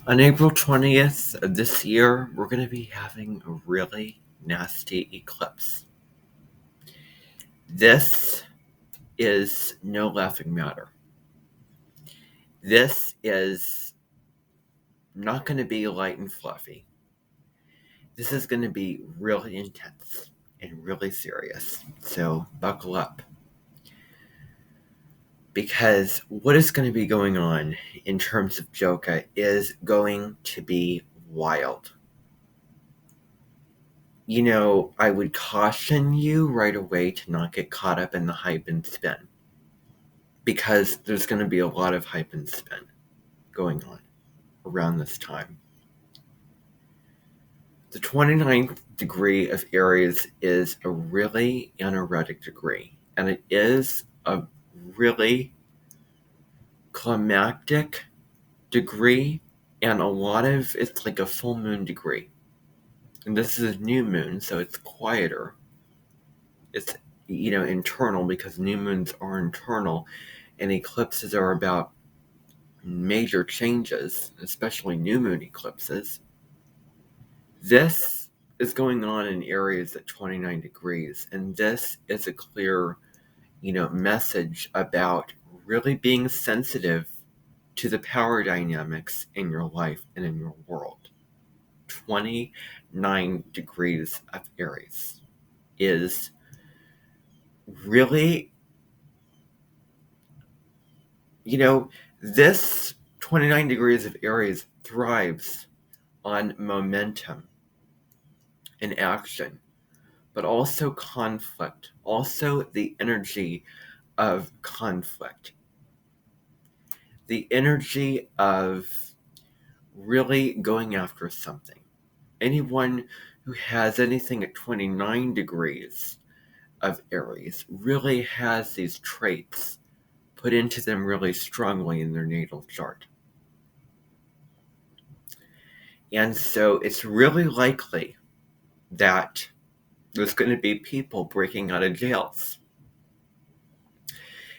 On April 20th of this year, we're going to be having a really nasty eclipse. This is no laughing matter. This is not going to be light and fluffy. This is going to be really intense and really serious. So buckle up. Because what is going to be going on in terms of Joka is going to be wild. I would caution you right away to not get caught up in the hype and spin. Because there's going to be a lot of hype and spin going on around this time. The 29th degree of Aries is a really energetic degree, and it is a really climactic degree, and it's like a full moon degree. And this is a new moon, so it's quieter. It's, internal, because new moons are internal, and eclipses are about major changes, especially new moon eclipses. This is going on in Aries at 29 degrees, and this is a clear, message about really being sensitive to the power dynamics in your life and in your world. 29 degrees of Aries is really, this 29 degrees of Aries thrives on momentum and action, but also conflict, also the energy of conflict, the energy of really going after something. Anyone who has anything at 29 degrees of Aries really has these traits put into them really strongly in their natal chart. And so it's really likely that there's going to be people breaking out of jails.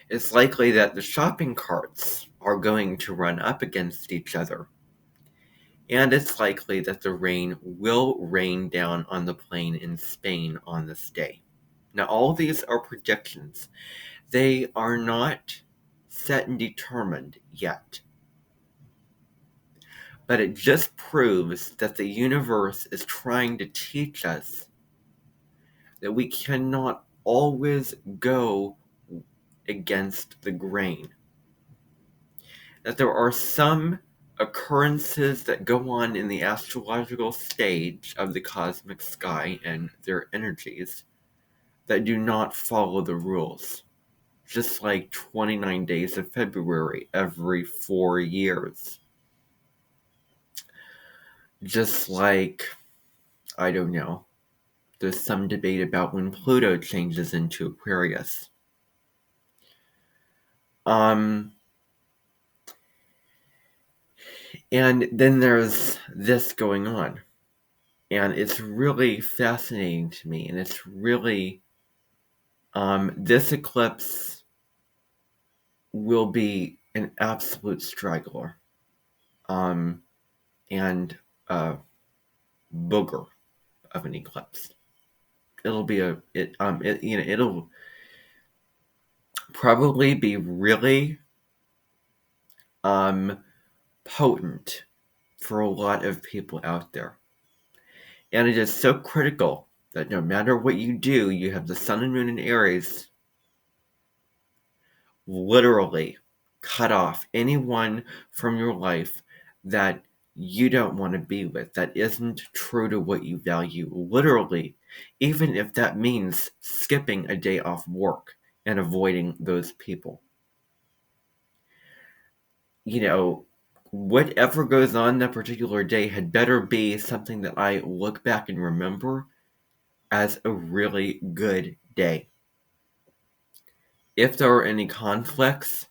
It's likely that the shopping carts are going to run up against each other. And it's likely that the rain will rain down on the plain in Spain on this day. Now, all these are predictions. They are not set and determined yet. But it just proves that the universe is trying to teach us that we cannot always go against the grain. That there are some occurrences that go on in the astrological stage of the cosmic sky and their energies that do not follow the rules. Just like 29 days of February every 4 years. Just like, I don't know, there's some debate about when Pluto changes into Aquarius. And then there's this going on. And it's really fascinating to me. And it's really, this eclipse will be an absolute straggler. And a booger of an eclipse. It'll be it'll probably be really potent for a lot of people out there. And it is so critical that no matter what you do, you have the sun and moon in Aries literally cut off anyone from your life that you don't want to be with, that isn't true to what you value, literally, even if that means skipping a day off work and avoiding those people. Whatever goes on that particular day had better be something that I look back and remember as a really good day. If there are any conflicts,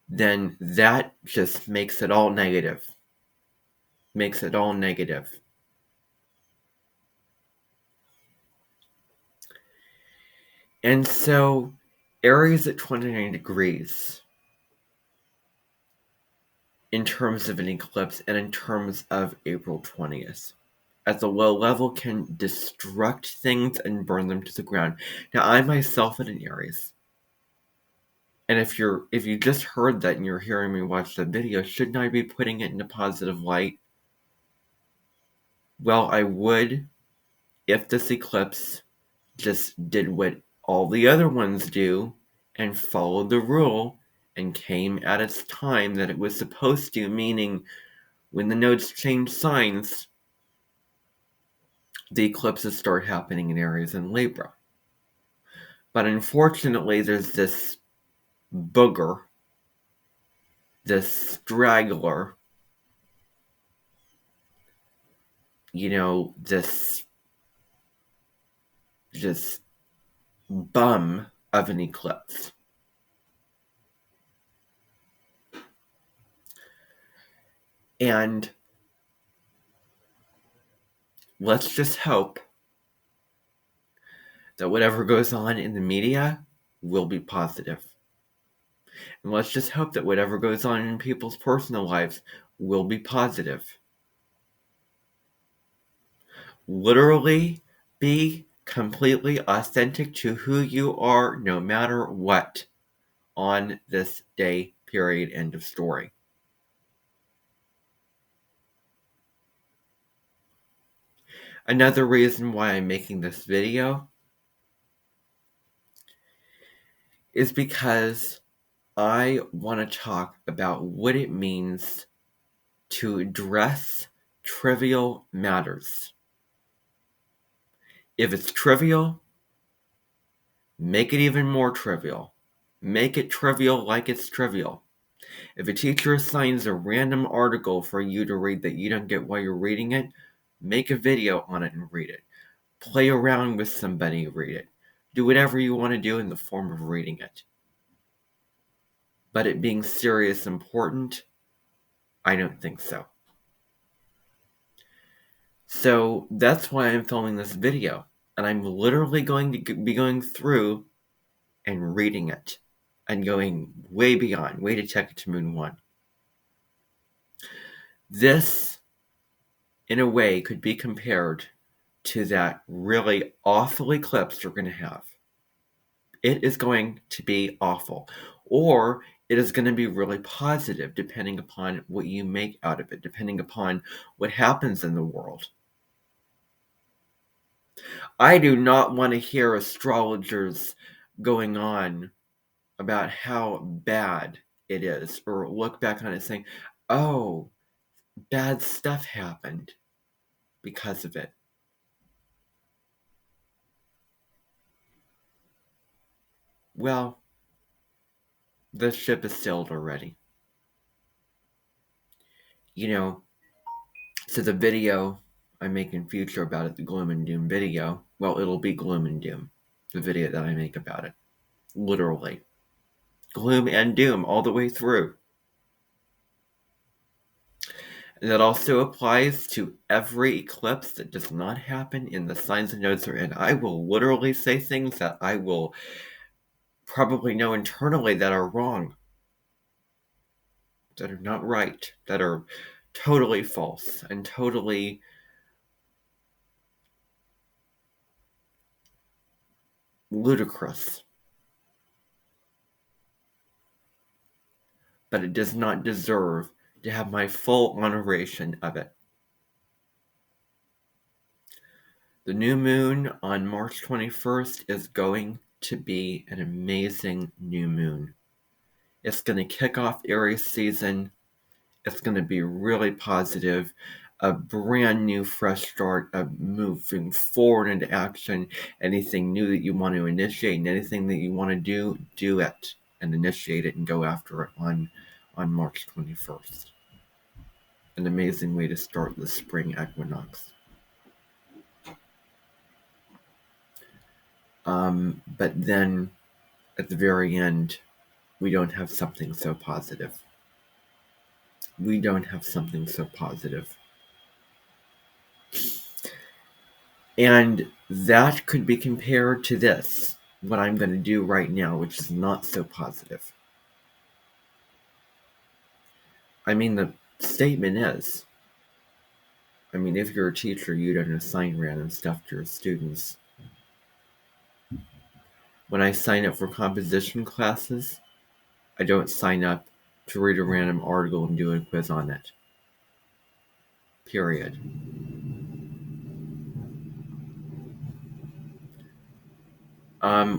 then that just makes it all negative. Makes it all negative. And so, Aries at 29 degrees in terms of an eclipse and in terms of April 20th. As a low level can destruct things and burn them to the ground. Now, I myself am an Aries. And if you just heard that and you're hearing me watch the video, shouldn't I be putting it in a positive light? Well, I would if this eclipse just did what all the other ones do and followed the rule and came at its time that it was supposed to, meaning when the nodes change signs, the eclipses start happening in Aries and Libra. But unfortunately, there's this booger, this straggler, this bum of an eclipse. And let's just hope that whatever goes on in the media will be positive. And let's just hope that whatever goes on in people's personal lives will be positive. Literally, be completely authentic to who you are, no matter what, on this day, period, end of story. Another reason why I'm making this video is because I want to talk about what it means to address trivial matters. If it's trivial, make it even more trivial. Make it trivial like it's trivial. If a teacher assigns a random article for you to read that you don't get while you're reading it, make a video on it and read it. Play around with somebody and read it. Do whatever you want to do in the form of reading it. But it being serious important, I don't think so. So that's why I'm filming this video. And I'm literally going to be going through and reading it. And going way beyond, way to check it to Moon 1. This, in a way, could be compared to that really awful eclipse you're going to have. It is going to be awful. Or it is going to be really positive, depending upon what you make out of it, depending upon what happens in the world. I do not want to hear astrologers going on about how bad it is, or look back on it saying, oh, bad stuff happened because of it. Well, the ship has sailed already. So the video I make in future about it, the Gloom and Doom video, well, it'll be Gloom and Doom, the video that I make about it. Literally. Gloom and Doom all the way through. And that also applies to every eclipse that does not happen in the signs and nodes are in. I will literally say things that I will probably know internally that are wrong, that are not right, that are totally false and totally ludicrous. But it does not deserve to have my full honoration of it. The new moon on March 21st is going to be an amazing new moon. It's going to kick off Aries season. It's going to be really positive. A brand new fresh start of moving forward into action. Anything new that you want to initiate and anything that you want to do it and initiate it and go after it on March 21st. An amazing way to start the spring equinox. But then at the very end, we don't have something so positive. We don't have something so positive. And that could be compared to this, what I'm going to do right now, which is not so positive. I mean, the statement is, I mean, if you're a teacher, you don't assign random stuff to your students. When I sign up for composition classes, I don't sign up to read a random article and do a quiz on it. Period.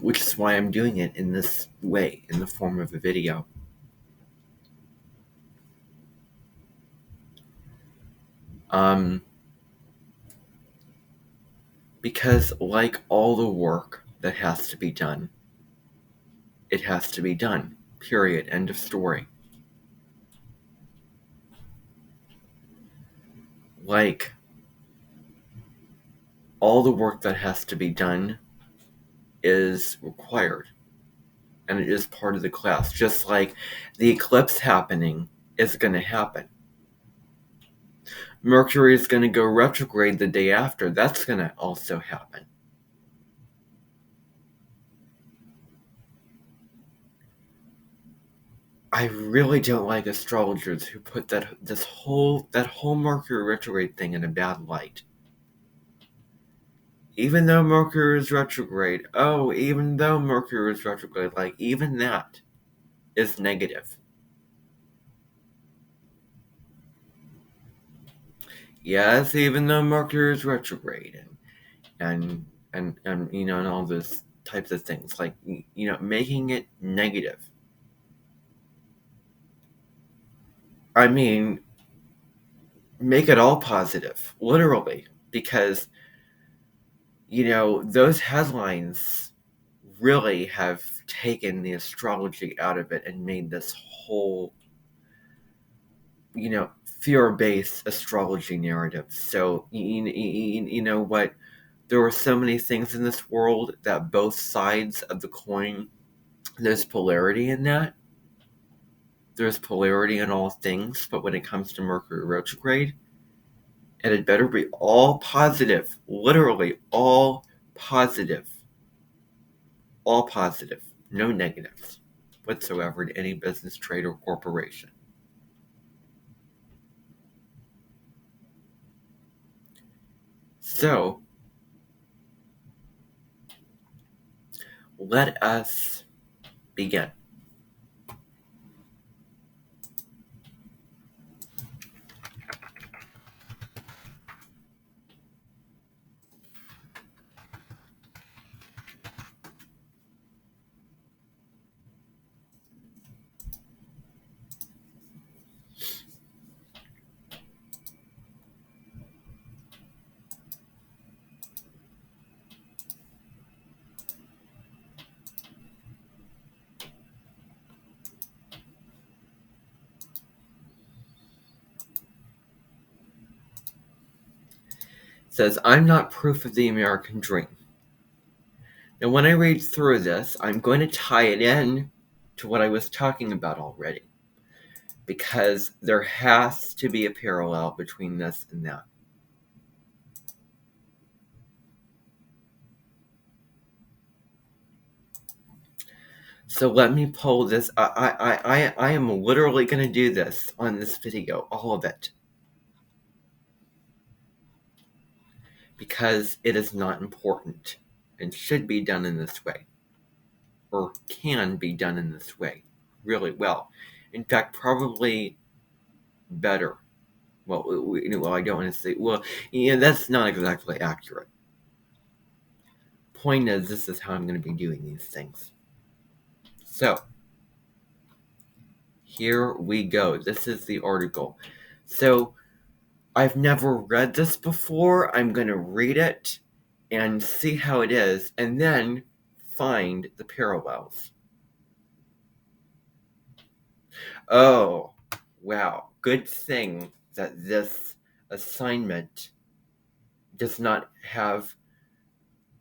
Which is why I'm doing it in this way, in the form of a video. Because like all the work that has to be done, it has to be done. Period. End of story. Like all the work that has to be done is required. And it is part of the class. Just like the eclipse happening is going to happen. Mercury is going to go retrograde the day after. That's going to also happen. I really don't like astrologers who put that whole Mercury retrograde thing in a bad light. Even though Mercury is retrograde, like even that is negative. Yes, even though Mercury is retrograde and and all those types of things, like making it negative. I mean, make it all positive, literally, because those headlines really have taken the astrology out of it and made this whole fear-based astrology narrative. So you know what? There are so many things in this world that both sides of the coin, there's polarity in that. There's polarity in all things, but when it comes to Mercury retrograde, it had better be all positive. Literally all positive. All positive. No negatives whatsoever in any business, trade, or corporation. So, let us begin. It says, I'm not proof of the American dream. Now, when I read through this, I'm going to tie it in to what I was talking about already, because there has to be a parallel between this and that. So let me pull this. I am literally going to do this on this video, all of it, because it is not important and should be done in this way, or can be done in this way really well. In fact, probably better. Well, I don't want to say, that's not exactly accurate. Point is, this is how I'm going to be doing these things. So, here we go. This is the article. So, I've never read this before. I'm going to read it and see how it is, and then find the parallels. Oh, wow. Good thing that this assignment does not have.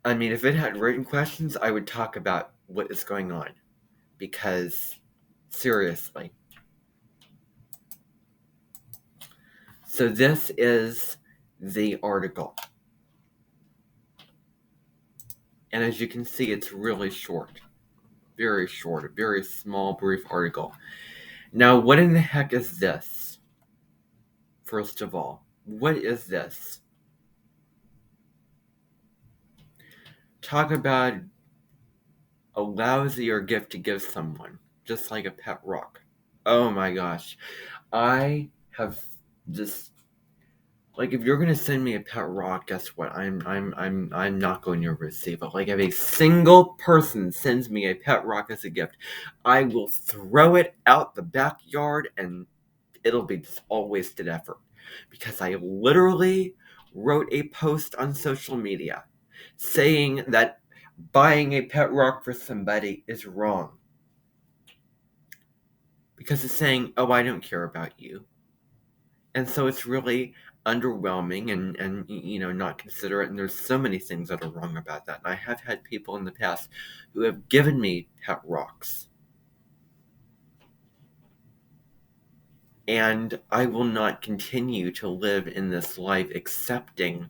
I mean, if it had written questions, I would talk about what is going on. Because, seriously. So, this is the article. And as you can see, it's really short. Very short. A very small, brief article. Now, what in the heck is this? first of all. What is this? Talk about a lousier gift to give someone, just like a pet rock. Oh my gosh. I have just like, if you're gonna send me a pet rock, guess what? I'm not going to receive it. Like, if a single person sends me a pet rock as a gift, I will throw it out the backyard and it'll be just all wasted effort. Because I literally wrote a post on social media saying that buying a pet rock for somebody is wrong. Because it's saying, oh, I don't care about you. And so it's really underwhelming and not considerate, and there's so many things that are wrong about that. And I have had people in the past who have given me pet rocks, and I will not continue to live in this life accepting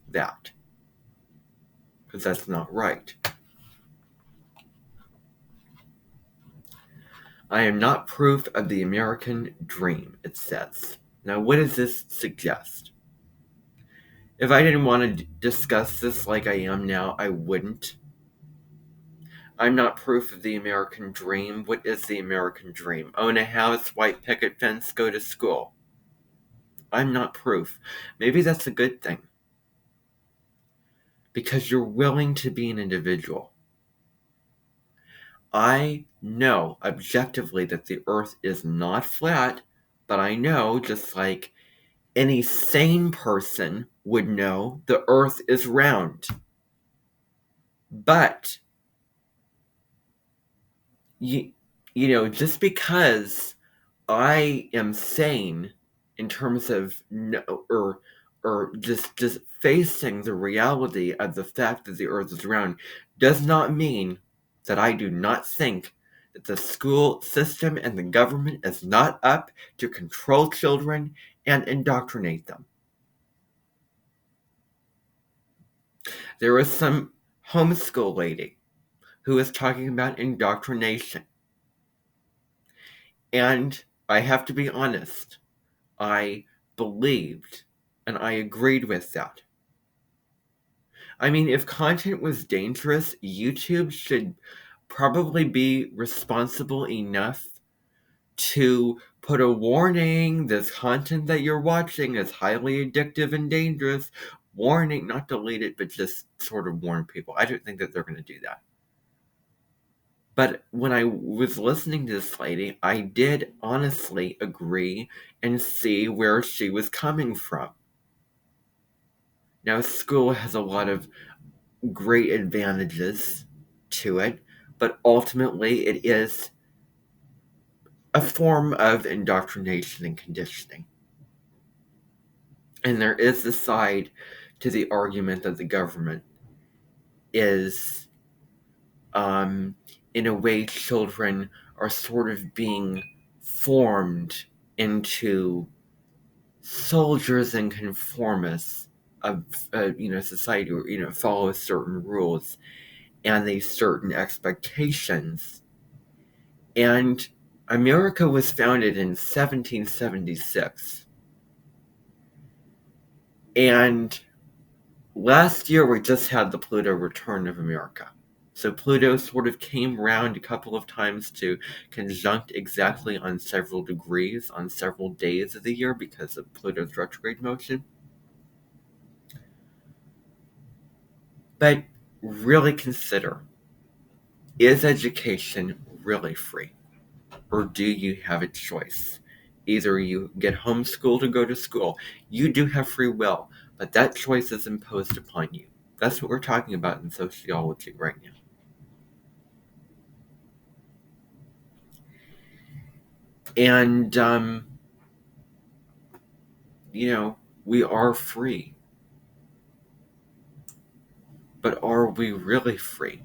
that, because that's not right. I am not proof of the American dream, it says. Now, what does this suggest? If I didn't want to discuss this like I am now, I wouldn't. I'm not proof of the American dream. What is the American dream? Own a house, white picket fence, go to school. I'm not proof. Maybe that's a good thing. Because you're willing to be an individual. I know objectively that the earth is not flat, but I know, just like any sane person would know, the earth is round. But just because I am sane in terms of or just facing the reality of the fact that the earth is round does not mean that I do not think that the school system and the government is not up to control children and indoctrinate them. There was some homeschool lady who was talking about indoctrination. And I have to be honest, I believed and I agreed with that. I mean, if content was dangerous, YouTube should probably be responsible enough to put a warning: this content that you're watching is highly addictive and dangerous. Warning, not delete it, but just sort of warn people. I don't think that they're going to do that. But when I was listening to this lady, I did honestly agree and see where she was coming from. Now, school has a lot of great advantages to it, but ultimately it is a form of indoctrination and conditioning. And there is the side to the argument that the government is, in a way, children are sort of being formed into soldiers and conformists of society, or follow certain rules and these certain expectations. And America was founded in 1776. And last year we just had the Pluto return of America. So Pluto sort of came round a couple of times to conjunct exactly on several degrees on several days of the year because of Pluto's retrograde motion. But really consider, is education really free? Or do you have a choice? Either you get homeschooled to go to school. You do have free will, but that choice is imposed upon you. That's what we're talking about in sociology right now. And, we are free. But are we really free?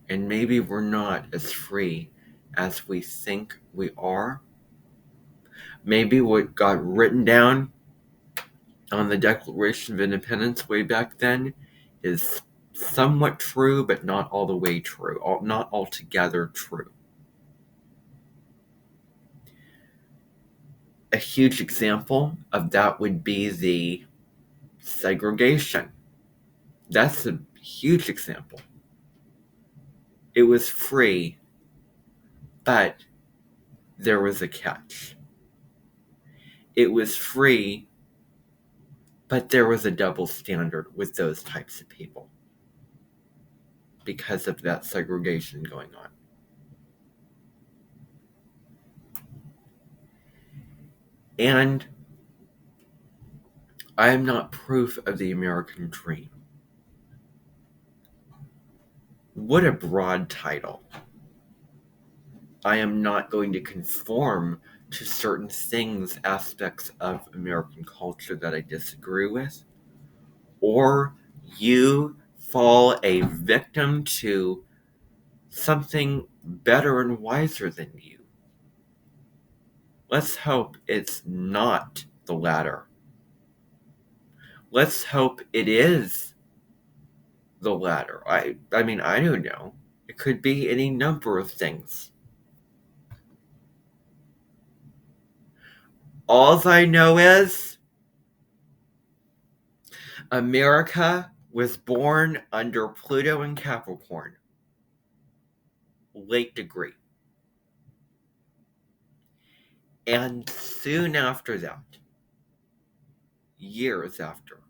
And maybe we're not as free as we think we are. Maybe what got written down on the Declaration of Independence way back then is somewhat true, but not all the way true, not altogether true. a huge example of that would be the segregation. That's a huge example. It was free, but there was a catch. It was free, but there was a double standard with those types of people because of that segregation going on. And I am not proof of the American dream. What a broad title. I am not going to conform to certain things, aspects of American culture that I disagree with, or you fall a victim to something better and wiser than you. Let's hope it's not the latter. Let's hope it is the latter. I mean, I don't know. It could be any number of things. All I know is America was born under Pluto and Capricorn. Late degree. And soon after that, years after,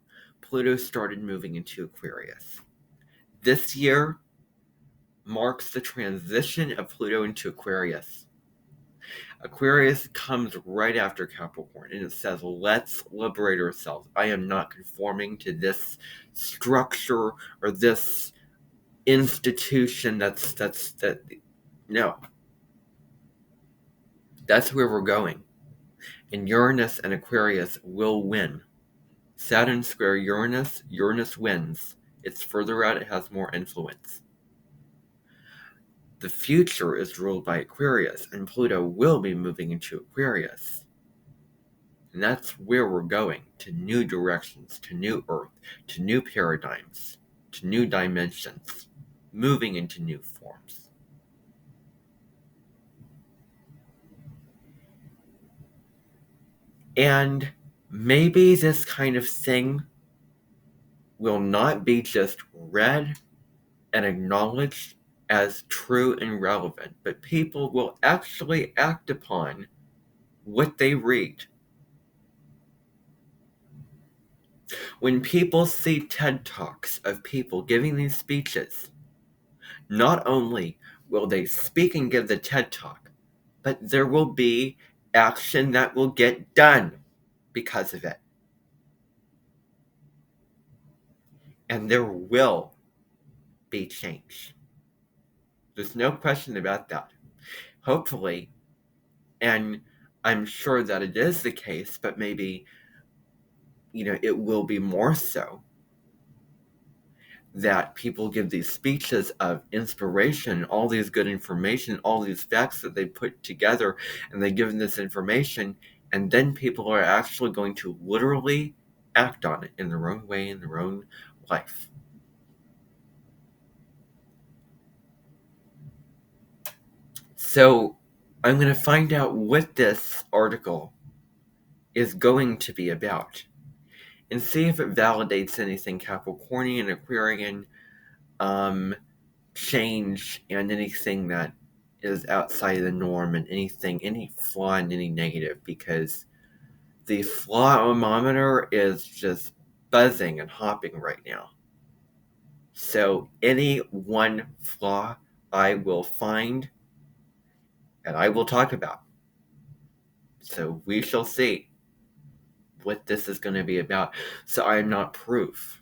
Pluto started moving into Aquarius. This year marks the transition of Pluto into Aquarius. Aquarius comes right after Capricorn, and it says, let's liberate ourselves. I am not conforming to this structure or this institution no. That's where we're going. And Uranus and Aquarius will win. Saturn square Uranus, Uranus wins. It's further out, it has more influence. The future is ruled by Aquarius, and Pluto will be moving into Aquarius. And that's where we're going, to new directions, to new Earth, to new paradigms, to new dimensions, moving into new forms. And maybe this kind of thing will not be just read and acknowledged as true and relevant, but people will actually act upon what they read. When people see TED Talks of people giving these speeches, not only will they speak and give the TED Talk, but there will be action that will get done because of it. And there will be change. There's no question about that. Hopefully, and I'm sure that it is the case, but maybe, it will be more so, that people give these speeches of inspiration, all these good information, all these facts that they put together, and they give them this information, and then people are actually going to literally act on it in their own way, in their own life. So I'm going to find out what this article is going to be about and see if it validates anything Capricornian, Aquarian, change, and anything that is outside of the norm, and any flaw and any negative, because the flaw-ometer is just buzzing and hopping right now. So any one flaw I will find and I will talk about. So we shall see what this is going to be about. So I am not proof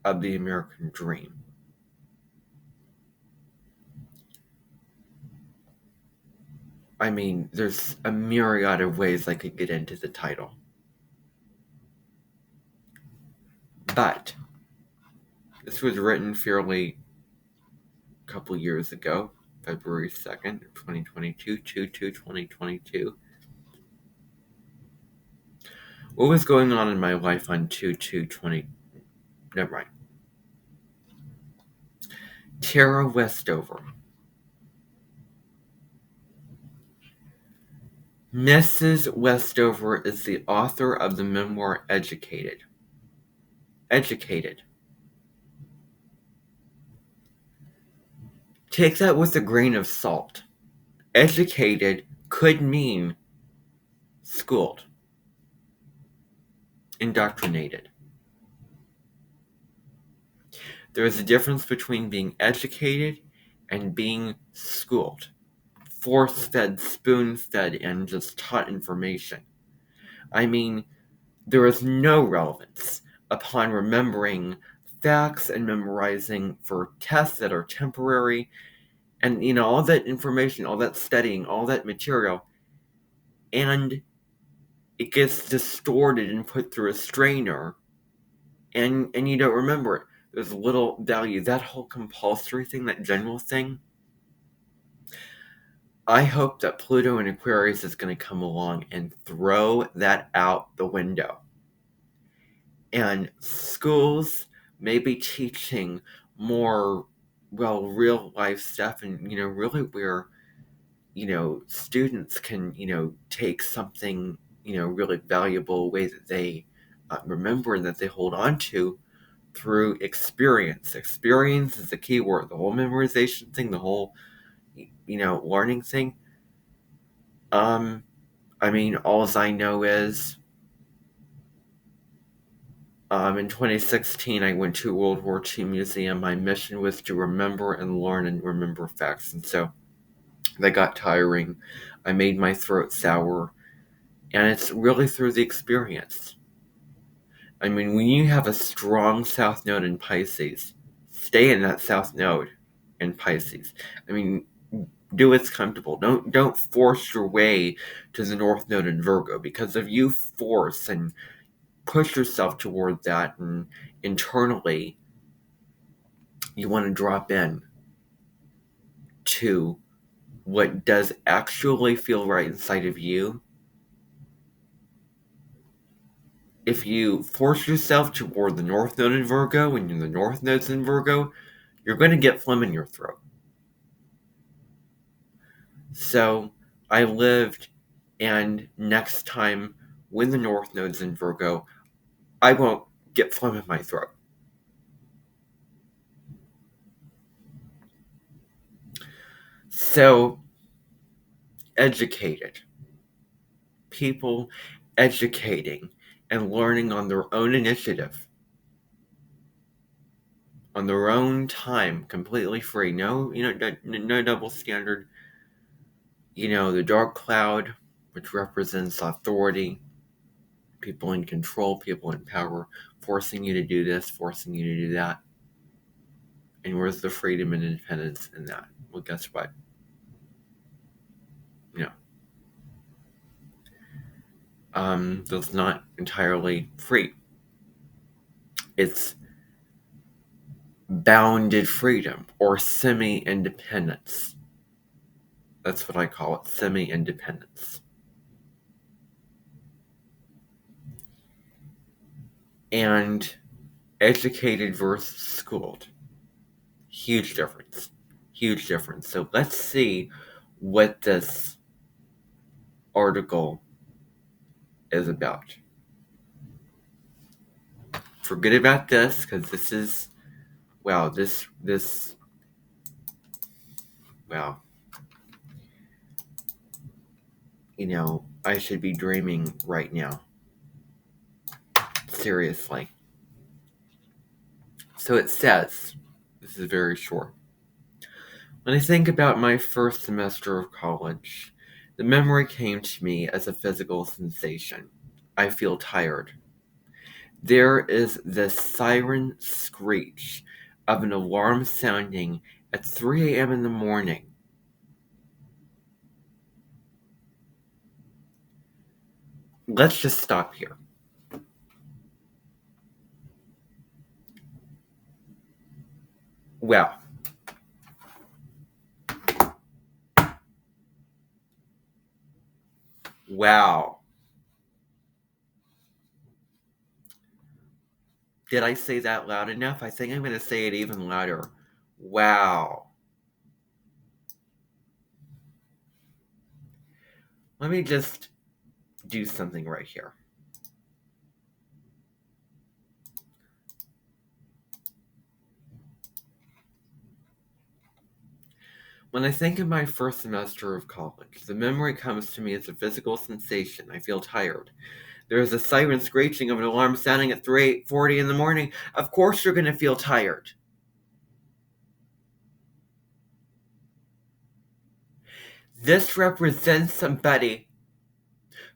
of the American dream. I mean, there's a myriad of ways I could get into the title. But this was written fairly a couple years ago, February 2nd, 2022, 2/2/2022. What was going on in my life on 2/2/20? Never mind. Tara Westover. Mrs. Westover is the author of the memoir Educated. Educated. Take that with a grain of salt. Educated could mean schooled, indoctrinated. There is a difference between being educated and being schooled, force-fed, spoon-fed, and just taught information. I mean, there is no relevance upon remembering facts and memorizing for tests that are temporary, and all that information, all that studying, all that material, and it gets distorted and put through a strainer, and you don't remember it. There's little value. That whole compulsory thing, that general thing, I hope that Pluto and Aquarius is going to come along and throw that out the window. And schools may be teaching more, real life stuff, and, really where, students can, take something, really valuable way that they remember and that they hold on to through experience. Experience is the key word. The whole memorization thing, the whole, learning thing. All I know is, in 2016, I went to a World War II museum. My mission was to remember and learn and remember facts. And so that got tiring. I made my throat sour. And it's really through the experience. When you have a strong South Node in Pisces, stay in that South Node in Pisces. Do what's comfortable. Don't force your way to the North Node in Virgo, because if you force and push yourself toward that, and internally you want to drop in to what does actually feel right inside of you. If you force yourself toward the North Node in Virgo, and the North Node's in Virgo, you're going to get phlegm in your throat. So I lived, and next time when the North Node's in Virgo, I won't get phlegm in my throat. So, educated people educating and learning on their own initiative, on their own time, completely free. No, no double standard. The dark cloud, which represents authority, people in control, people in power, forcing you to do this, forcing you to do that. And where's the freedom and independence in that? Well, guess what? That's not entirely free. It's bounded freedom, or semi-independence. That's what I call it, semi-independence. And educated versus schooled. Huge difference. Huge difference. So let's see what this article is about. Forget about this, because this is, I should be dreaming right now. Seriously. So it says, this is very short. When I think about my first semester of college, the memory came to me as a physical sensation. I feel tired. There is the siren screech of an alarm sounding at 3 a.m. in the morning. Let's just stop here. Well, wow. Did I say that loud enough? I think I'm going to say it even louder. Wow. Let me just do something right here. When I think of my first semester of college, the memory comes to me as a physical sensation. I feel tired. There is a siren screeching of an alarm sounding at 3:40 in the morning. Of course you're going to feel tired. This represents somebody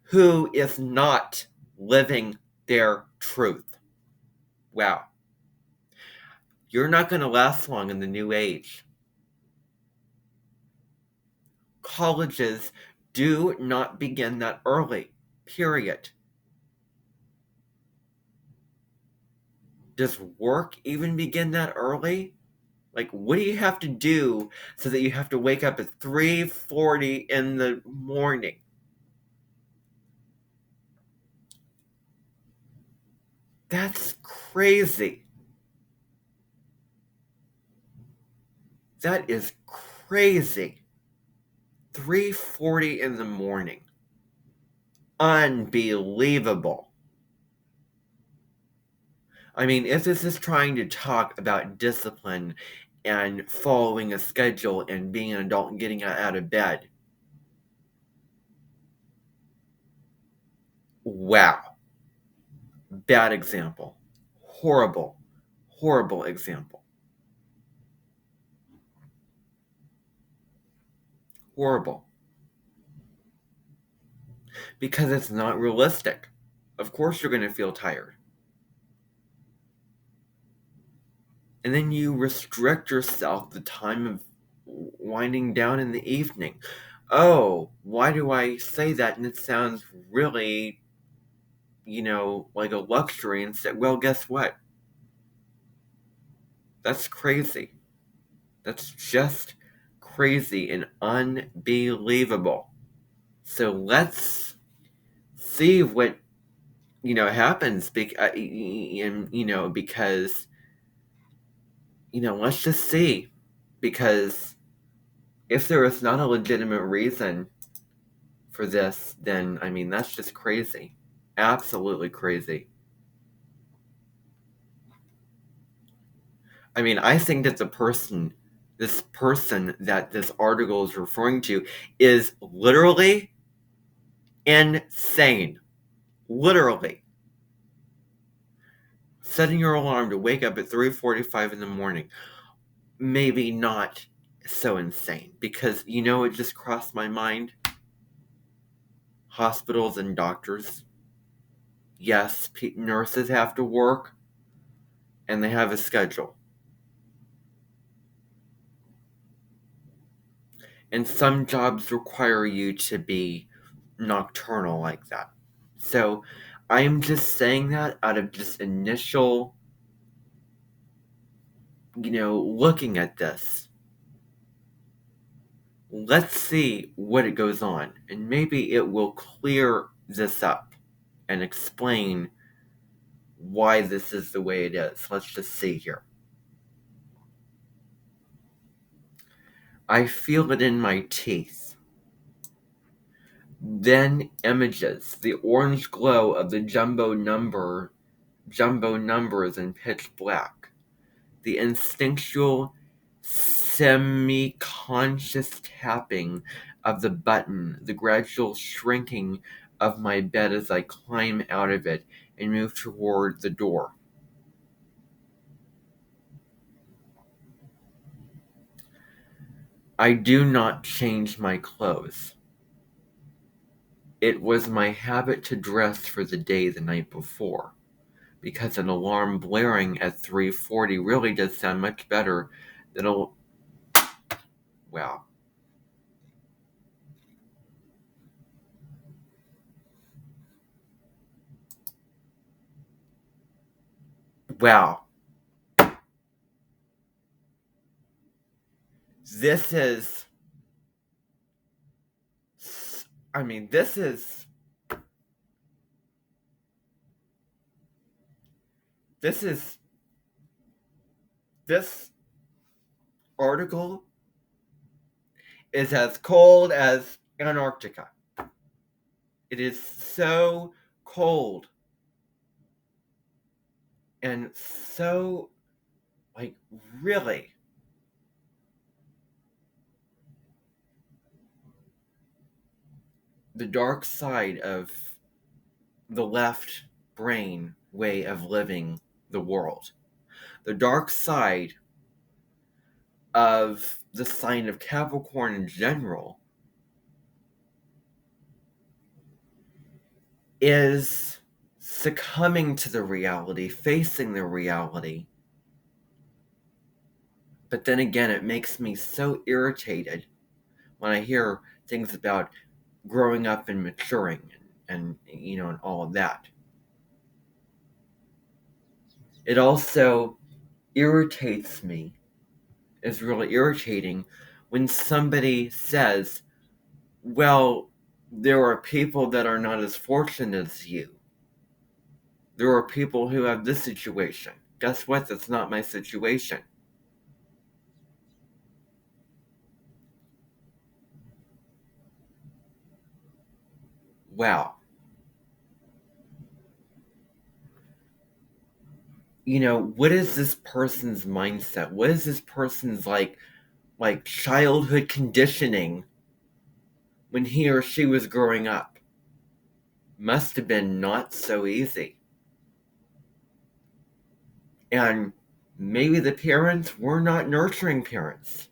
who is not living their truth. Wow. You're not going to last long in the new age. Colleges do not begin that early, period. Does work even begin that early? Like, what do you have to do so that you have to wake up at 3:40 in the morning? That's crazy. That is crazy. 3:40 in the morning. Unbelievable. I mean, if this is trying to talk about discipline and following a schedule and being an adult and getting out of bed, wow. Bad example. Horrible, horrible example. Horrible. Because it's not realistic. Of course you're going to feel tired. And then you restrict yourself the time of winding down in the evening. Oh, why do I say that? And it sounds really, like a luxury. And say, well, guess what? That's crazy. That's just crazy and unbelievable. So let's see what happens. Because let's just see. Because if there is not a legitimate reason for this, then I mean that's just crazy. Absolutely crazy. I mean, I think that this person that this article is referring to is literally insane. Literally. Setting your alarm to wake up at 3:45 in the morning. Maybe not so insane because it just crossed my mind. Hospitals and doctors. Yes, nurses have to work and they have a schedule. And some jobs require you to be nocturnal like that. So I am just saying that out of just initial, looking at this. Let's see what it goes on, and maybe it will clear this up and explain why this is the way it is. Let's just see here. I feel it in my teeth. Then images, the orange glow of the jumbo numbers in pitch black, the instinctual, semi-conscious tapping of the button, the gradual shrinking of my bed as I climb out of it and move toward the door. I do not change my clothes. It was my habit to dress for the day the night before, because an alarm blaring at 3:40 really does sound much better than a... Wow. Wow. This is... I mean, this this article is as cold as Antarctica. It is so cold and so, like, really. The dark side of the left brain way of living the world. The dark side of the sign of Capricorn in general is succumbing to the reality, facing the reality. But then again, it makes me so irritated when I hear things about growing up and maturing and all of that. It also irritates me, is really irritating when somebody says, well, there are people that are not as fortunate as you. There are people who have this situation. Guess what? That's not my situation. Wow. What is this person's mindset? What is this person's like childhood conditioning when he or she was growing up? Must have been not so easy. And maybe the parents were not nurturing parents.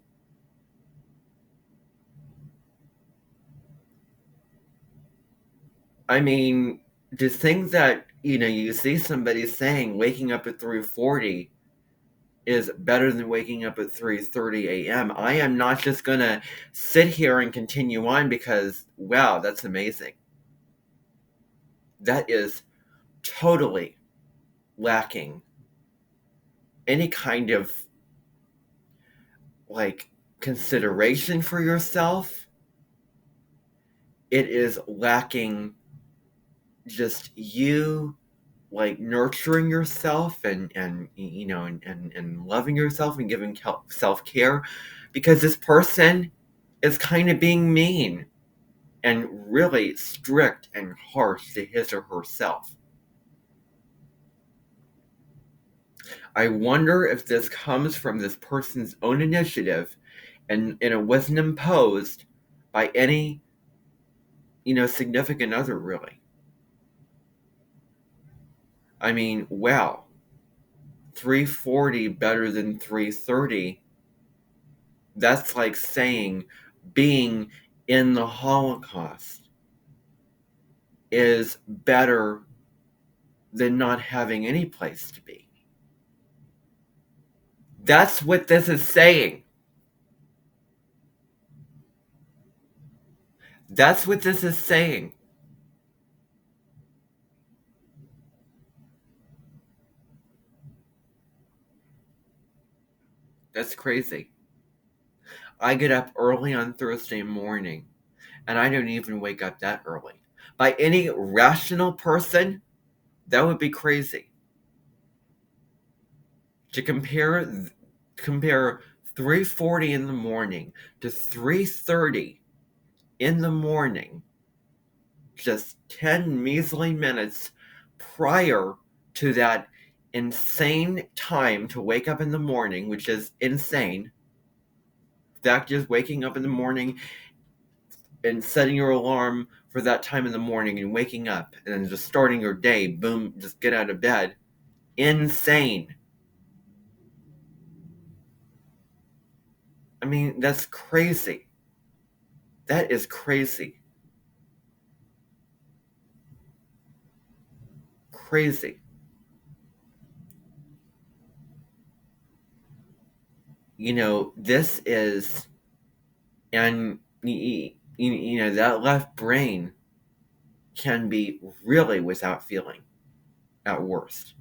I mean, to think that, you see somebody saying waking up at 3:40 is better than waking up at 3:30 a.m. I am not just going to sit here and continue on because wow, that's amazing. That is totally lacking any kind of like consideration for yourself. It is lacking just you like nurturing yourself and loving yourself and giving self-care, because this person is kind of being mean and really strict and harsh to his or herself. I wonder if this comes from this person's own initiative and it wasn't imposed by any significant other, really. I mean, wow, 3:40 better than 3:30. That's like saying being in the Holocaust is better than not having any place to be. That's what this is saying. That's what this is saying. That's crazy. I get up early on Thursday morning, and I don't even wake up that early. By any rational person, that would be crazy. To compare 3:40 in the morning to 3:30 in the morning, just 10 measly minutes prior to that insane time to wake up in the morning, which is insane. That just waking up in the morning and setting your alarm for that time in the morning and waking up and then just starting your day, boom, just get out of bed. Insane. I mean, that's crazy. That is crazy. Crazy. This is, and that left brain can be really without feeling at worst.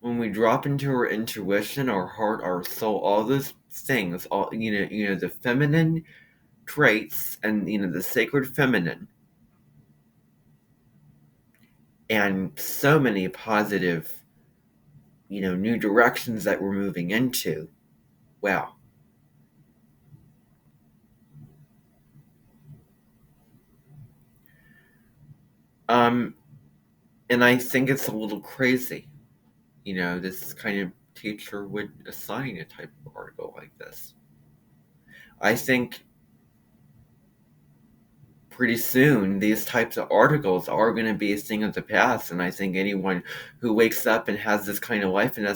When we drop into our intuition, our heart, our soul, all those things, all the feminine traits and the sacred feminine, and so many positive, new directions that we're moving into. Wow. And I think it's a little crazy. This kind of teacher would assign a type of article like this. I think pretty soon these types of articles are going to be a thing of the past, and I think anyone who wakes up and has this kind of life, and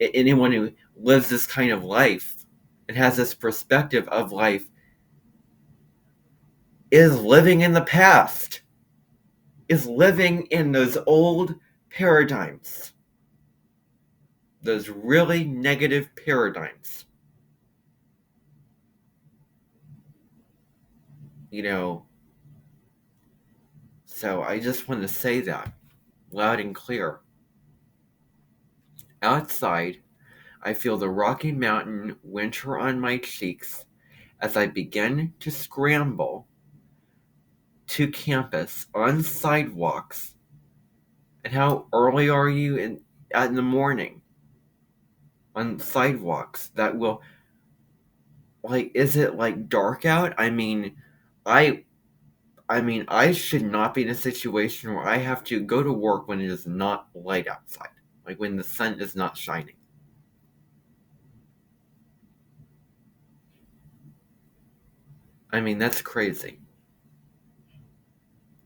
anyone who lives this kind of life and has this perspective of life is living in the past, is living in those old paradigms, those really negative paradigms. So I just want to say that loud and clear. Outside, I feel the Rocky Mountain winter on my cheeks as I begin to scramble to campus on sidewalks. And how early are you in the morning on sidewalks that will, is it dark out? I I should not be in a situation where I have to go to work when it is not light outside, when the sun is not shining. That's crazy.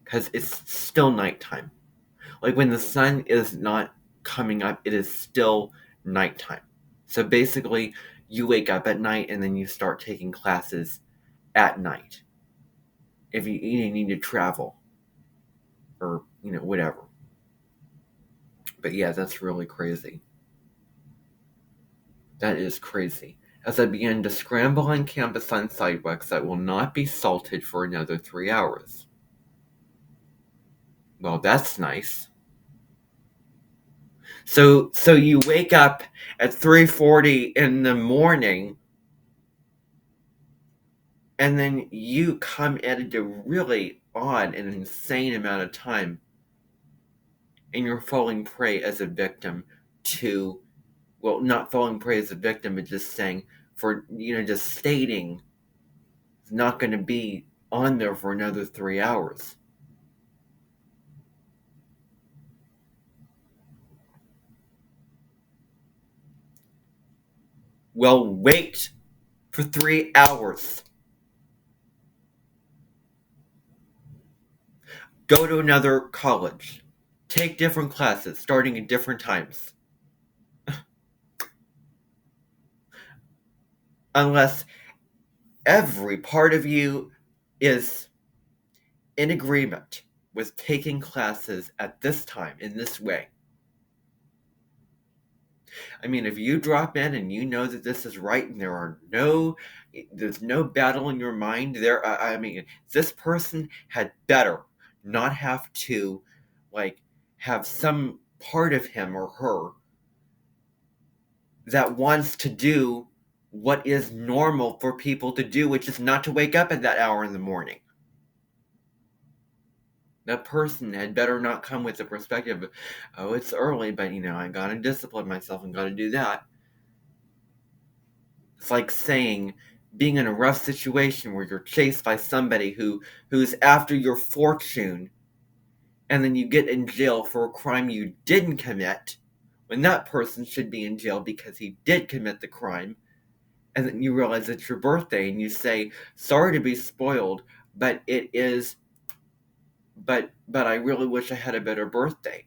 Because it's still nighttime. When the sun is not coming up, it is still nighttime. So basically, you wake up at night and then you start taking classes at night. If you need to travel or, whatever. But yeah, that's really crazy. That is crazy. As I began to scramble on campus on sidewalks that will not be salted for another 3 hours. Well, that's nice. So you wake up at 3:40 in the morning, and then you come at a really odd and insane amount of time, and you're falling prey as a victim to, well, not falling prey as a victim, but just saying, just stating it's not going to be on there for another 3 hours. Well, wait for 3 hours. Go to another college. Take different classes, starting at different times. Unless every part of you is in agreement with taking classes at this time, in this way. If you drop in and you know that this is right and there's no battle in your mind there, this person had better not have to, have some part of him or her that wants to do what is normal for people to do, which is not to wake up at that hour in the morning. That person had better not come with the perspective of, oh, it's early, but I gotta discipline myself and gotta do that. It's like saying, being in a rough situation where you're chased by somebody who's after your fortune, and then you get in jail for a crime you didn't commit, when that person should be in jail because he did commit the crime, and then you realize it's your birthday and you say, sorry to be spoiled, but it is, but I really wish I had a better birthday.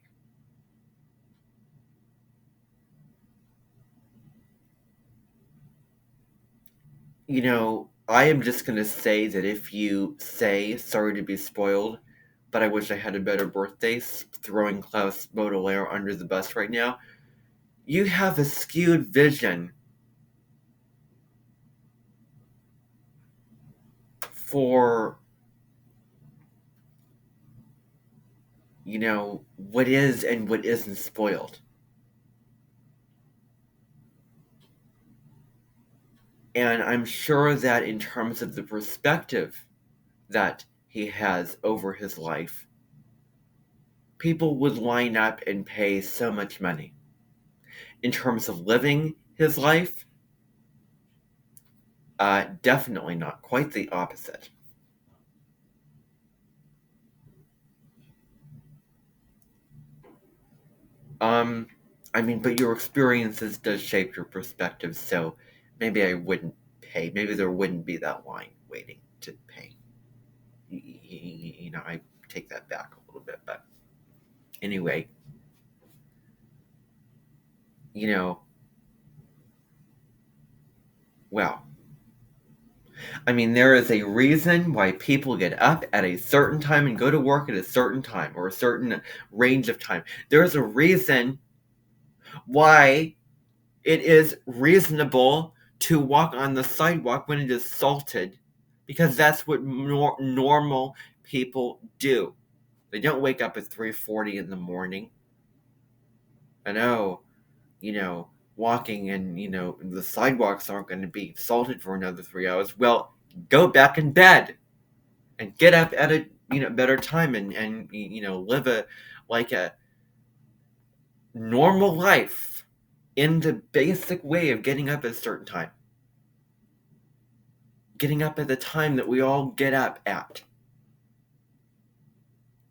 I am just going to say that if you say, sorry to be spoiled, but I wish I had a better birthday, throwing Klaus Baudelaire under the bus right now, you have a skewed vision for, what is and what isn't spoiled. And I'm sure that in terms of the perspective that he has over his life, people would line up and pay so much money. In terms of living his life, definitely not. Quite the opposite. I mean, but your experiences does shape your perspective, so maybe I wouldn't pay. Maybe there wouldn't be that line waiting to pay. I take that back a little bit, but anyway, you know, well, I mean, there is a reason why people get up at a certain time and go to work at a certain time or a certain range of time. There's a reason why it is reasonable to walk on the sidewalk when it is salted, because that's what normal people do. They don't wake up at 3:40 in the morning. I know, walking and the sidewalks aren't going to be salted for another 3 hours. Well, go back in bed and get up at a better time and live a normal life in the basic way of getting up at a certain time. Getting up at the time that we all get up at.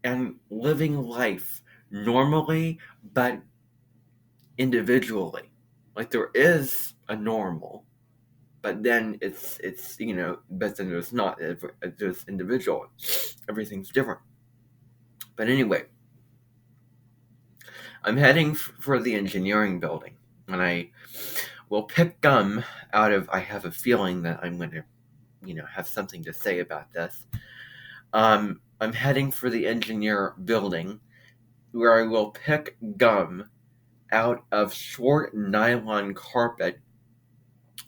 And living life normally, but individually. Like there is a normal, but then but then there's not. There's individual. Everything's different. But anyway, I'm heading for the engineering building, and I will pick gum out of. I have a feeling that I'm going to, have something to say about this. I'm heading for the engineer building, where I will pick gum out of short nylon carpet,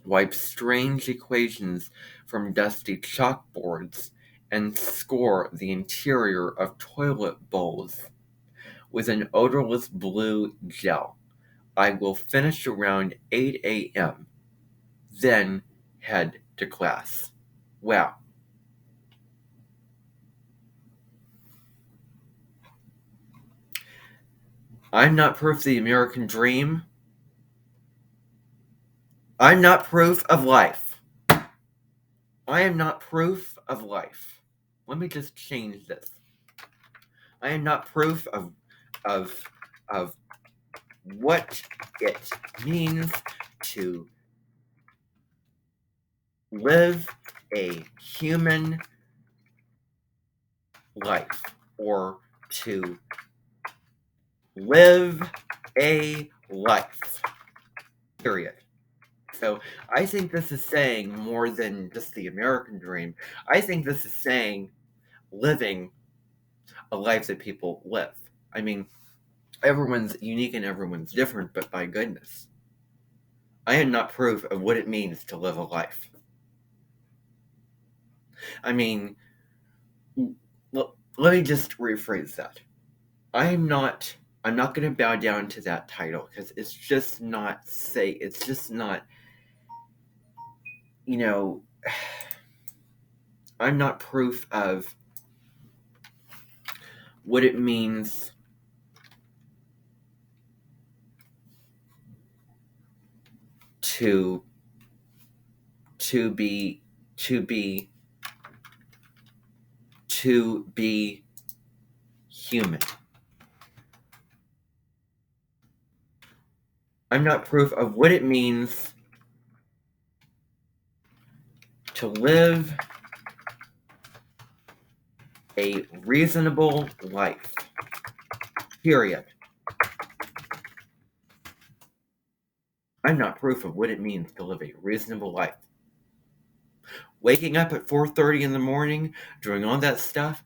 wipe strange equations from dusty chalkboards, and score the interior of toilet bowls with an odorless blue gel. I will finish around 8 a.m., then head to class. Wow. I'm not proof of the American dream. I'm not proof of life. I am not proof of life. Let me just change this. I am not proof of what it means to live a human life, or to live a life. Period. So I think this is saying more than just the American dream. I think this is saying living a life that people live. I mean, everyone's unique and everyone's different, but by goodness, I am not proof of what it means to live a life. I mean, let me just rephrase that. I'm not going to bow down to that title, because it's just not it's just not, I'm not proof of what it means to be human. I'm not proof of what it means to live a reasonable life. Period. I'm not proof of what it means to live a reasonable life. Waking up at 4:30 in the morning, doing all that stuff,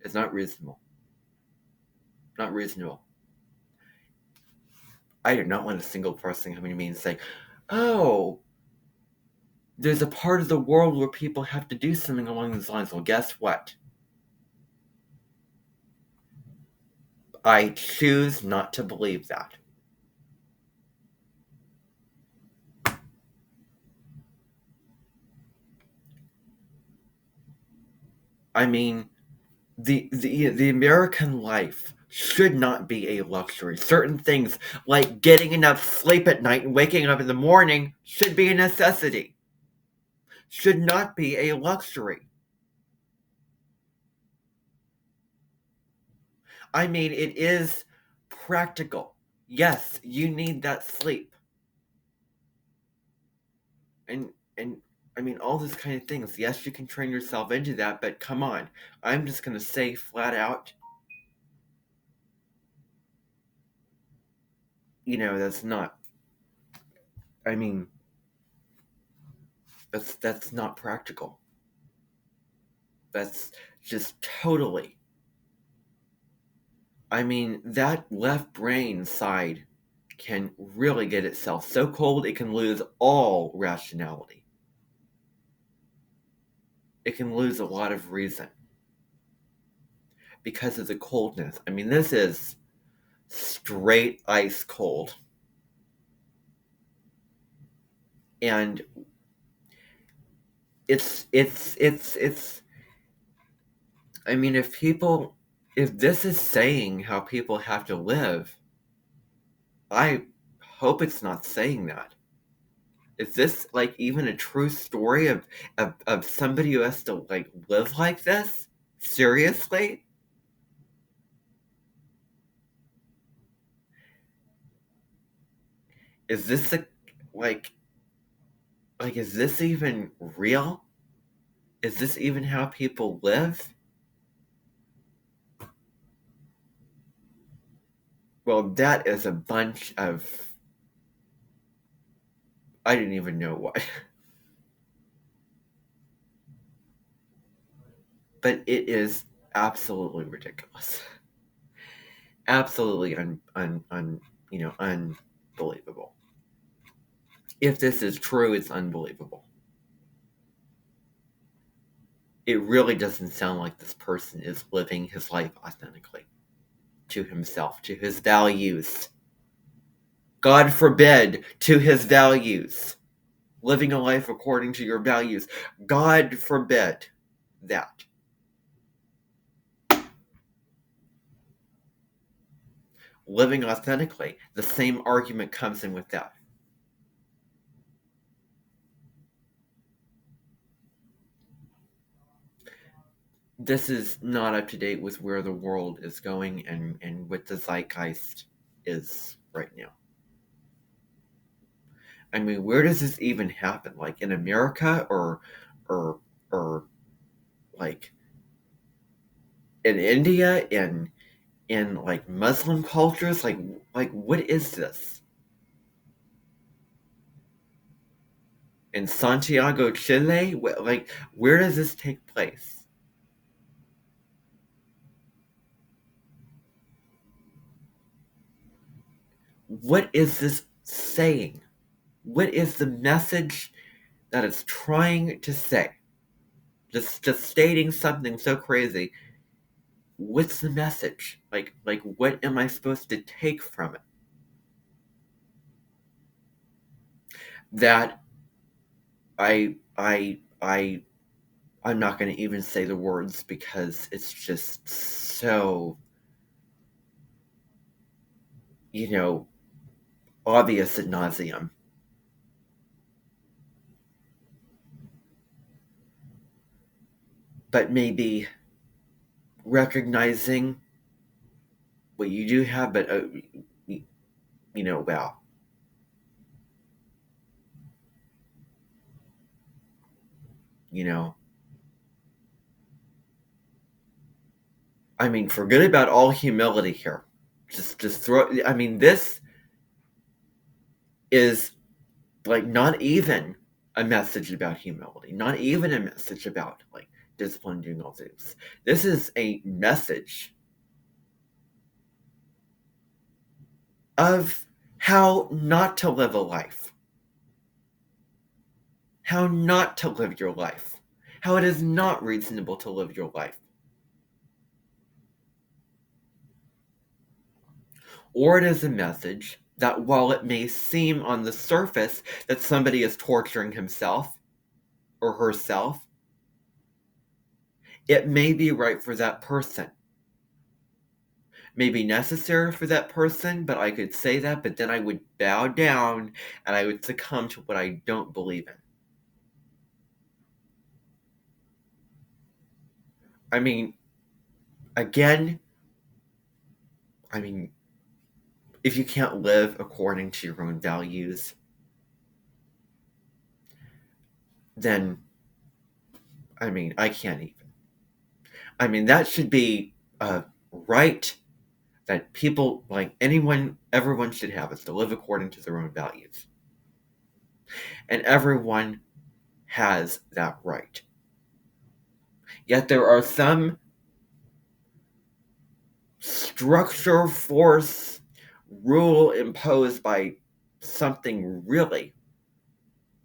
is not reasonable. Not reasonable. I do not want a single person coming to me and saying, "Oh, there's a part of the world where people have to do something along these lines." Well, guess what? I choose not to believe that. I mean, the American life should not be a luxury. Certain things, like getting enough sleep at night and waking up in the morning, should be a necessity. Should not be a luxury. I mean, it is practical. Yes, you need that sleep. And I mean all those kind of things. Yes, you can train yourself into that, but come on. I'm just gonna say flat out, that's not, I mean, that's not practical. That's just totally, I mean, that left brain side can really get itself so cold it can lose all rationality. It can lose a lot of reason because of the coldness. I mean, this is straight ice cold. And it's I mean, if this is saying how people have to live, I hope it's not saying that. Is this like even a true story of somebody who has to like live like this? Seriously? Is this a like is this even real? Is this even how people live? Well, that is a bunch of, I didn't even know what. But it is absolutely ridiculous. Absolutely unbelievable. If this is true, it's unbelievable. It really doesn't sound like this person is living his life authentically to himself, to his values. God forbid, to his values. Living a life according to your values. God forbid that. Living authentically, the same argument comes in with that. This is not up to date with where the world is going and what the zeitgeist is right now. I mean, where does this even happen? Like in America or or like in India, in like Muslim cultures? Like what is this? In Santiago, Chile? Like where does this take place? What is this saying? What is the message that it's trying to say? Just stating something so crazy. What's the message? Like what am I supposed to take from it? That I I'm not going to even say the words because it's just so, you know, obvious ad nauseum. But maybe recognizing what you do have, but wow. You know, I mean, forget about all humility here. Just throw. I mean, this is like not even a message about humility, not even a message about like discipline, doing all things. This is a message of how not to live a life, how not to live your life, how it is not reasonable to live your life. Or it is a message that while it may seem on the surface that somebody is torturing himself or herself, it may be right for that person. May be necessary for that person, but I could say that, but then I would bow down and I would succumb to what I don't believe in. I mean, again, I mean, if you can't live according to your own values, then, I mean, I can't even. I mean, that should be a right that people, like everyone should have, is to live according to their own values. And everyone has that right. Yet there are some structure, force, rule imposed by something really,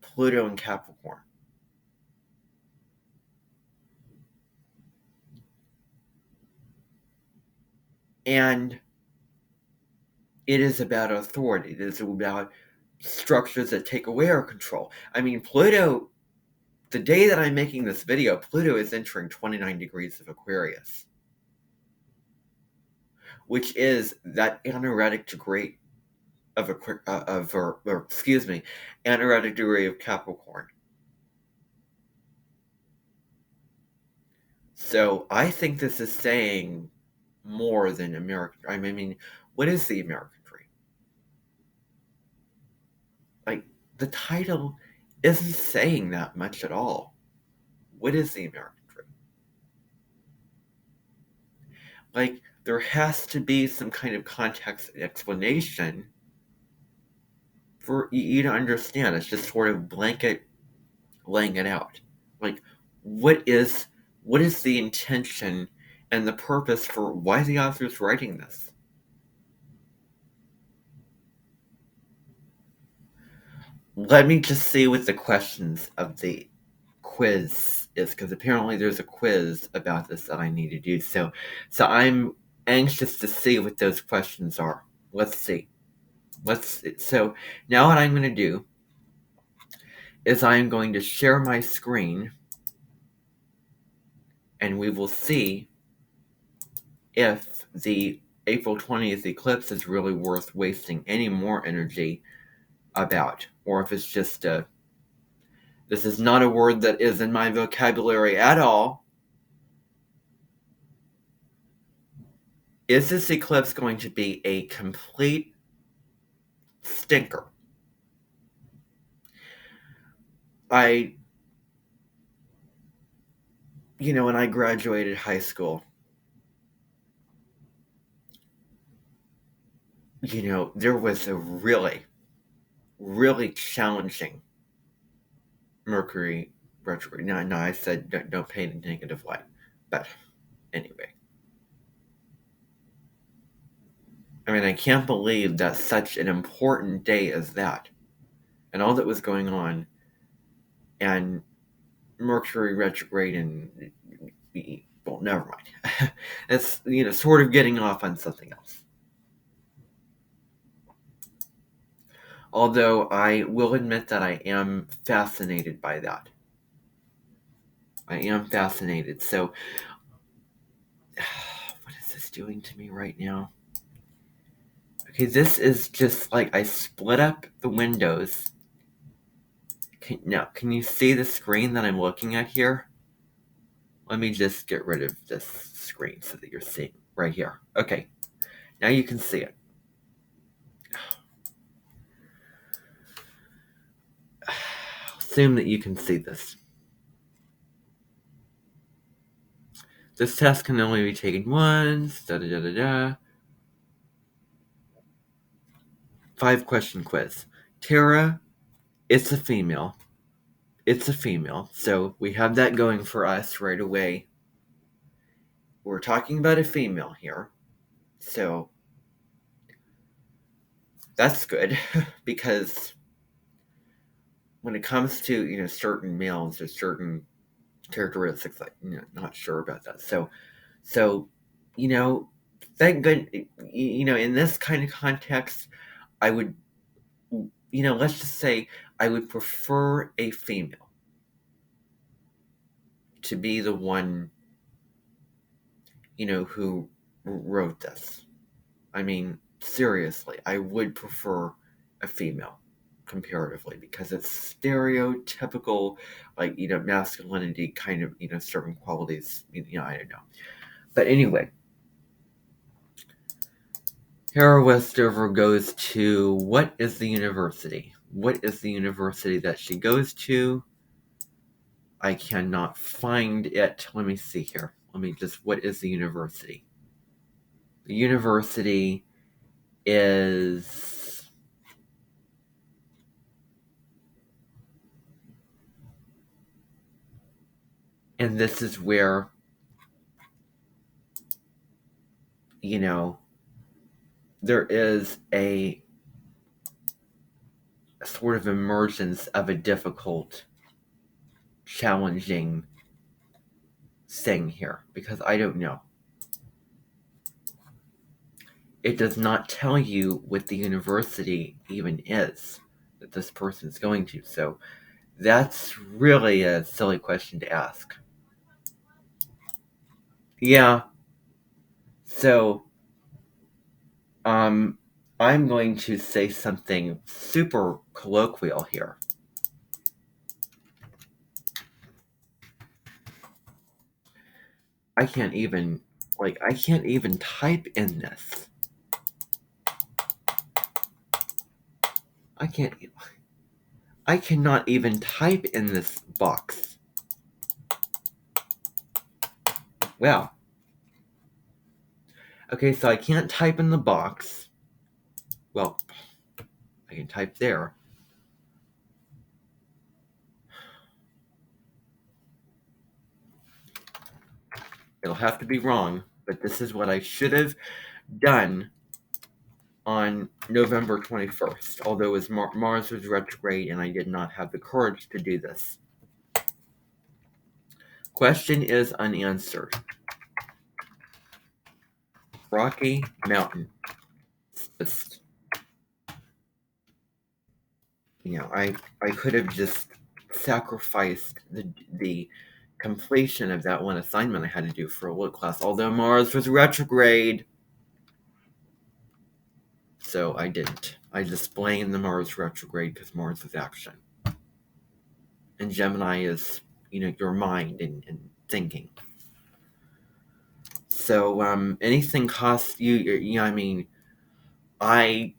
Pluto and Capricorn. And it is about authority. It is about structures that take away our control. I mean, Pluto, the day that I'm making this video, Pluto is entering 29 degrees of Aquarius, which is that anaretic degree of anaretic degree of Capricorn. So I think this is saying more than American. I mean, what is the American dream? Like, the title isn't saying that much at all. What is the American dream? Like, there has to be some kind of context and explanation for you to understand. It's just sort of blanket laying it out. Like, what is the intention and the purpose for why the author is writing this? Let me just see what the questions of the quiz is, because apparently there's a quiz about this that I need to do. So I'm anxious to see what those questions are. Let's see. So now what I'm going to do is I'm going to share my screen, and we will see if the April 20th eclipse is really worth wasting any more energy about, or if it's just this is not a word that is in my vocabulary at all. Is this eclipse going to be a complete stinker? When I graduated high school, there was a really, really challenging Mercury retrograde. No, I said don't paint a negative light. But anyway. I mean, I can't believe that such an important day as that, and all that was going on, and Mercury retrograde, and well, never mind. It's sort of getting off on something else. Although I will admit that I am fascinated by that. I am fascinated. So, what is this doing to me right now? Okay, this is just like I split up the windows. Can you see the screen that I'm looking at here? Let me just get rid of this screen so that you're seeing right here. Okay, now you can see it. Assume that you can see this. This test can only be taken once. 5-question quiz. Tara, it's a female. It's a female. So we have that going for us right away. We're talking about a female here. So that's good because when it comes to, certain males, there's certain characteristics that, not sure about that. So, thank good, in this kind of context, I would, let's just say I would prefer a female to be the one, who wrote this. I mean, seriously, I would prefer a female comparatively because it's stereotypical, like, masculinity kind of, certain qualities, I don't know. But anyway, Hera Westover goes to, what is the university? What is the university that she goes to? I cannot find it. Let me see here. What is the university? The university is... And this is where, there is a sort of emergence of a difficult, challenging thing here, because I don't know. It does not tell you what the university even is that this person is going to, so that's really a silly question to ask. Yeah. So, I'm going to say something super colloquial here. I can't even type in this. I cannot even type in this box. Well, okay, so I can't type in the box. Well, I can type there. It'll have to be wrong, but this is what I should have done on November 21st, although Mars was retrograde and I did not have the courage to do this. Question is unanswered. Rocky Mountain. I could have just sacrificed the completion of that one assignment I had to do for a lit class, although Mars was retrograde. So I didn't. I just blamed the Mars retrograde because Mars is action. And Gemini is, your mind and thinking. So anything costs you, I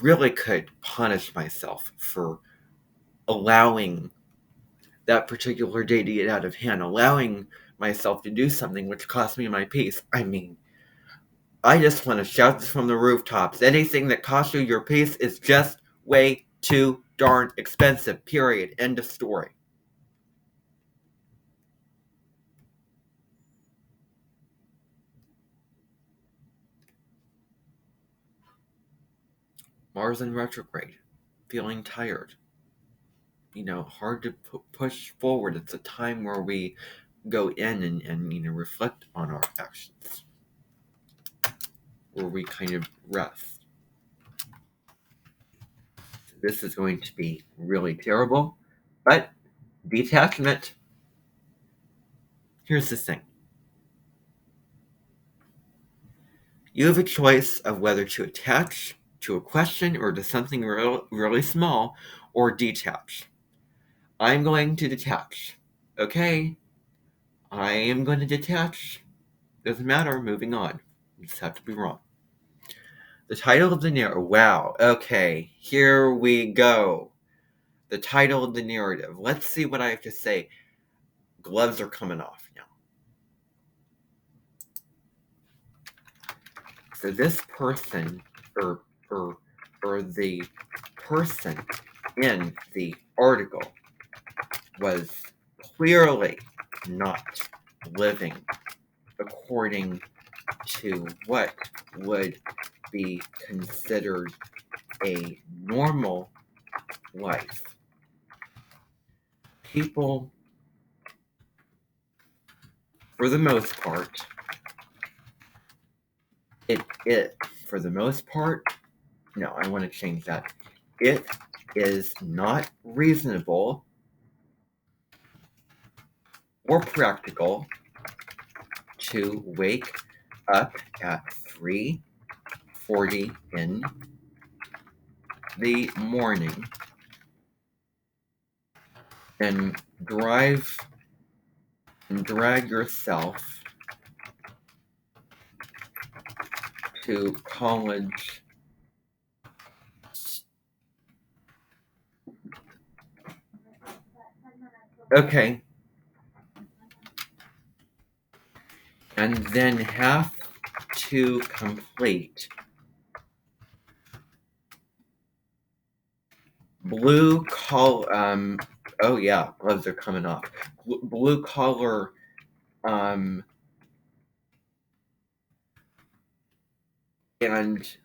really could punish myself for allowing that particular day to get out of hand, allowing myself to do something which cost me my peace. I just want to shout this from the rooftops. Anything that costs you your peace is just way too darn expensive. Period. End of story. Mars in retrograde. Feeling tired. Hard to push forward. It's a time where we go in and reflect on our actions. Where we kind of rest. This is going to be really terrible, but detachment. Here's the thing. You have a choice of whether to attach to a question or to something really small, or detach. I'm going to detach. Okay? I am going to detach. Doesn't matter, moving on. You just have to be wrong. The title of the narrative. Wow. Okay, here we go. The title of the narrative. Let's see what I have to say. Gloves are coming off now. So this person, or the person in the article, was clearly not living according to what would be considered a normal life. People, for the most part, for the most part, no, I want to change that. It is not reasonable or practical to wake up at 3:40 in the morning and drag yourself to college okay, and then have to complete blue collar, oh yeah, gloves are coming off. Blue collar, and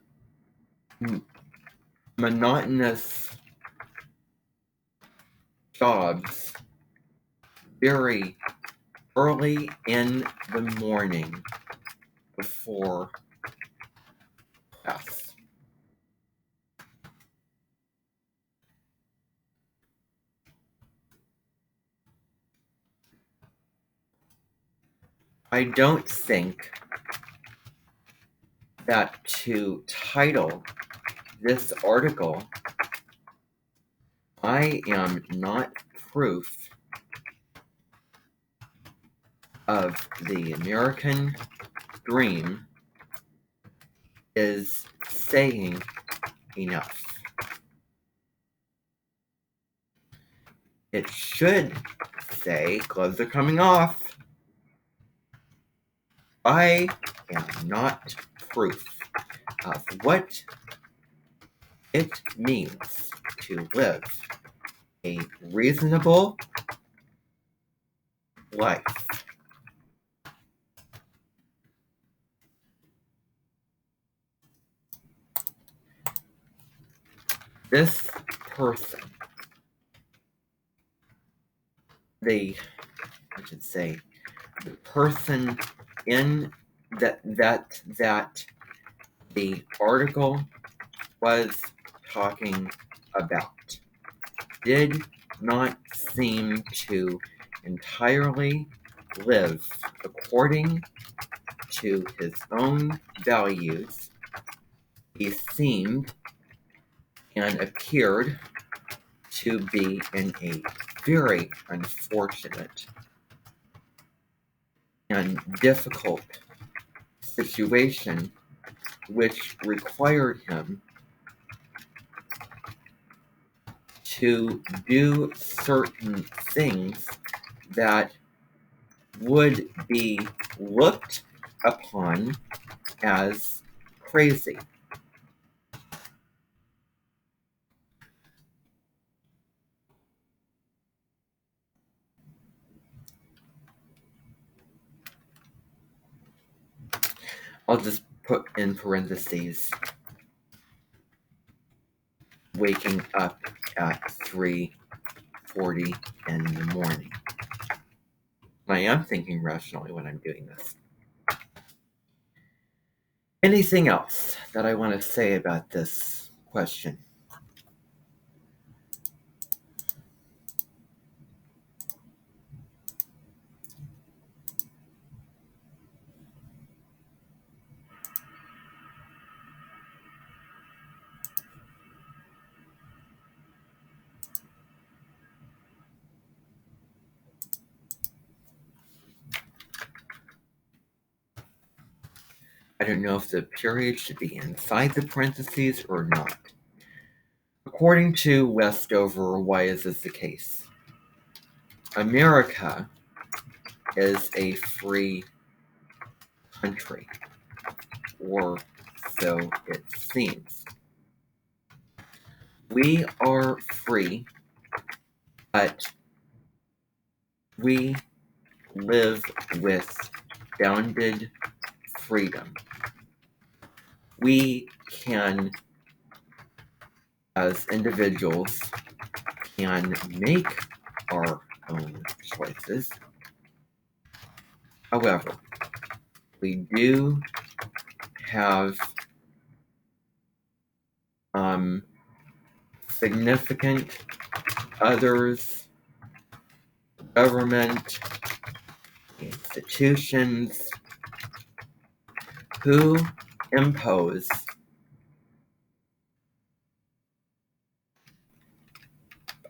monotonous jobs very early in the morning before class. I don't think that to title this article, I am not proof of the American dream, is saying enough. It should say, gloves are coming off. I am not proof of what it means to live a reasonable life. This person, I should say, the person in that the article was talking about did not seem to entirely live according to his own values. He seemed and appeared to be in a very unfortunate and difficult situation, which required him to do certain things that would be looked upon as crazy. I'll just put in parentheses, waking up at 3:40 in the morning. I am thinking rationally when I'm doing this. Anything else that I want to say about this question? I don't know if the period should be inside the parentheses or not. According to Westover, why is this the case? America is a free country, or so it seems. We are free, but we live with bounded freedom. We can, as individuals, can make our own choices. However, we do have significant others, government, institutions, who impose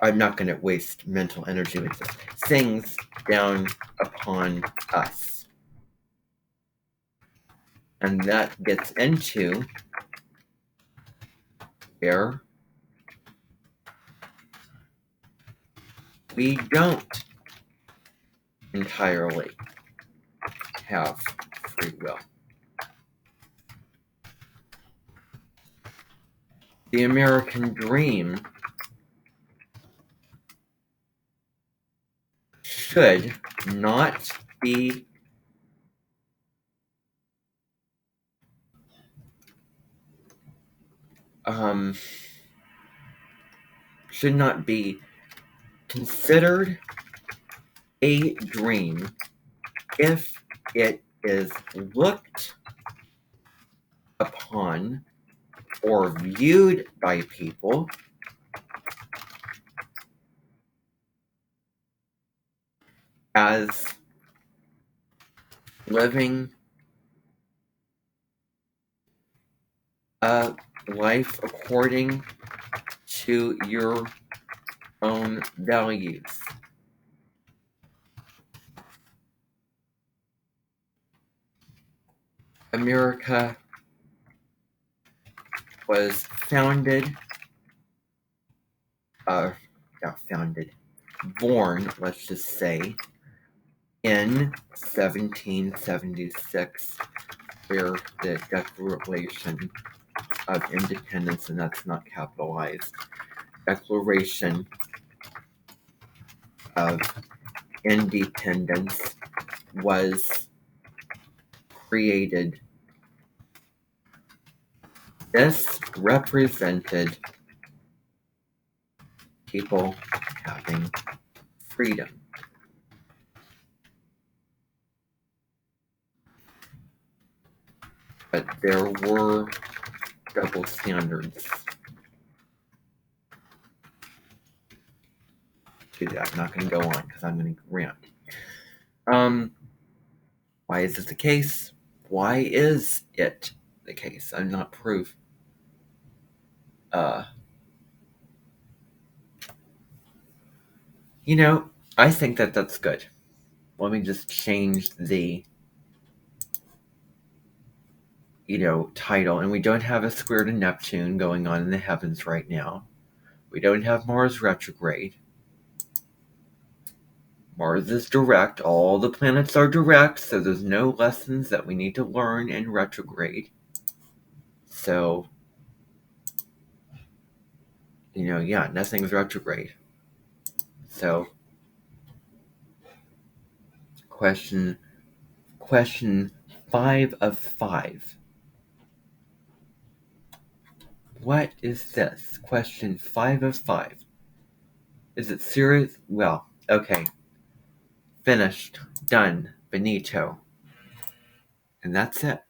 I'm not going to waste mental energy with this, things down upon us. And that gets into where we don't entirely have free will. The American dream should not be considered a dream if it is looked upon or viewed by people as living a life according to your own values. America was born, let's just say, in 1776, where the Declaration of Independence, and that's not capitalized, Declaration of Independence was created. This represented people having freedom. But there were double standards to that. I'm not going to go on because I'm going to rant. Why is this the case? Why is it the case? I'm not proof. I think that that's good. Let me just change the title. And we don't have a square to Neptune going on in the heavens right now. We don't have Mars retrograde. Mars is direct. All the planets are direct, so there's no lessons that we need to learn in retrograde. So, nothing's retrograde. So, question 5 of 5. What is this? Question 5 of 5. Is it serious? Well, okay. Finished. Done. Benito. And that's it.